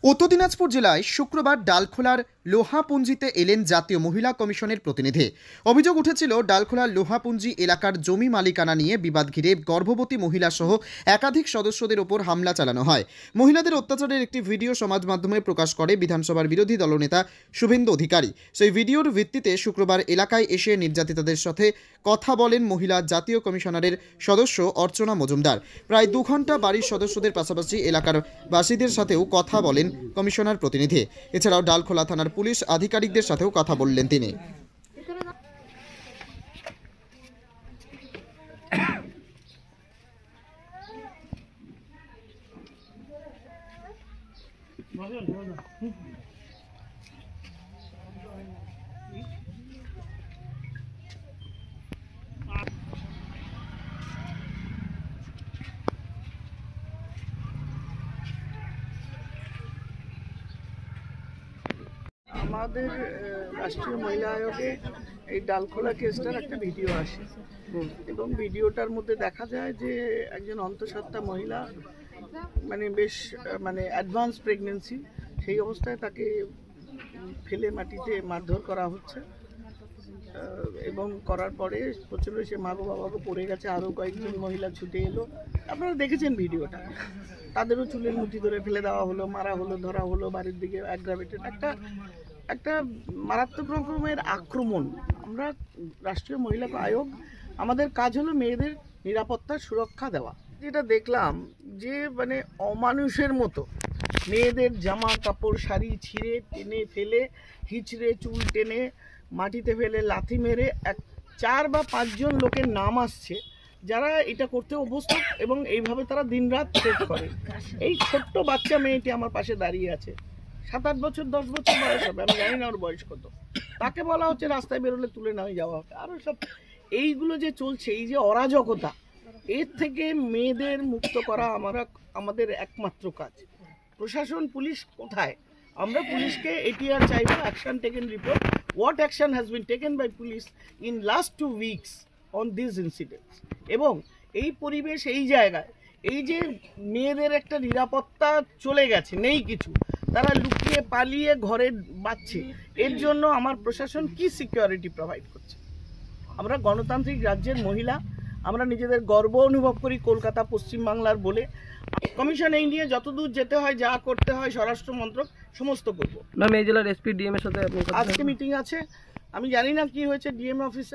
উত্তর দিনাজপুর জেলায় শুক্রবার ডালখোলার লোহাপুঞ্জিতে এলেন জাতীয় মহিলা কমিশনের প্রতিনিধি। অভিযোগ উঠেছিল ডালখোলার লোহাপুঞ্জি এলাকার জমি মালিকানা নিয়ে বিবাদ ঘিরে গর্ভবতী মহিলা সহ একাধিক সদস্যদের ওপর হামলা চালানো হয়। মহিলাদের অত্যাচারের একটি ভিডিও সমাজ মাধ্যমে প্রকাশ করে বিধানসভার বিরোধী দলনেতা শুভেন্দু অধিকারী। সেই ভিডিওর ভিত্তিতে শুক্রবার এলাকায় এসে নির্যাতিতাদের সাথে কথা বলেন মহিলা জাতীয় কমিশনারের সদস্য অর্চনা মজুমদার। প্রায় 2 ঘন্টা বাড়ির সদস্যদের পাশাপাশি এলাকার বাসীদের সাথেও কথা বলেন কমিশনার প্রতিনিধি। এছাড়াও ডালখোলা থানার পুলিশ আধিকারিকদের সাথেও কথা বললেন তিনি। আমাদের রাষ্ট্রীয় মহিলা আয়োগে এই ডালখোলা কেসটার একটা ভিডিও আসে এবং ভিডিওটার মধ্যে দেখা যায় যে একজন অন্তঃসত্ত্বা মহিলা বেশ অ্যাডভান্স প্রেগনেন্সি, সেই অবস্থায় তাকে ফেলে মাটিতে মারধর করা হচ্ছে এবং করার পরে প্রচণ্ড সে মা বাবাকে পড়ে গেছে। আরও কয়েকজন মহিলা ছুটে এলো, আপনারা দেখেছেন ভিডিওটা। তাদেরও চুলের মুঠি ধরে ফেলে দেওয়া হলো, মারা হলো, ধরা হলো, বাড়ির দিকে অ্যাগ্রাভেটেড একটা মারাত্মক রকমের আক্রমণ। আমরা রাষ্ট্রীয় মহিলা আয়োগ, আমাদের কাজ হলো মেয়েদের নিরাপত্তার সুরক্ষা দেওয়া। যেটা দেখলাম যে অমানুষের মতো মেয়েদের জামা কাপড় শাড়ি ছিঁড়ে টেনে ফেলে, হিচড়ে চুল টেনে মাটিতে ফেলে লাথি মেরে 4 বা 5 জন লোকের নাম আসছে যারা এটা করতে অভ্যস্ত এবং এইভাবে তারা দিনরাত থ্রেট করে। এই ছোট্ট বাচ্চা মেয়েটি আমার পাশে দাঁড়িয়ে আছে, 7-8 বছর 10 বছর বয়স হবে, আমি জানি না ওর বয়স কত। তাকে বলা হচ্ছে রাস্তায় বেরোলে তুলে নিয়ে যাওয়া হবে। আরও সব এইগুলো যে চলছে, এই যে অরাজকতা, এর থেকে মেয়েদের মুক্ত করা আমাদের একমাত্র কাজ। প্রশাসন, পুলিশ কোথায়? আমরা পুলিশকে এটিআর চাইবো, action taken report, what action has been taken by police in last 2 weeks on this incidents. এবং এই পরিবেশ, এই জায়গায় এই যে মেয়েদের একটা নিরাপত্তা চলে গেছে, নেই কিছু, তারা লুকিয়ে পালিয়ে ঘরে বাঁচছে, এর জন্য আমার প্রশাসন কি সিকিউরিটি প্রোভাইড করছে? আমরা গণতান্ত্রিক রাজ্যের মহিলা, আমরা নিজেদের গর্ব অনুভব করি কলকাতা পশ্চিমবাংলার বলে। কমিশন এই নিয়ে যতদূর যেতে হয়, যা করতে হয় স্বরাষ্ট্র মন্ত্রক সমস্ত করবো। ম্যাম, এই জেলার এসপি ডিএম এর সাথে আজকে মিটিং আছে, আমি জানি না কি হয়েছে ডিএম অফিসে।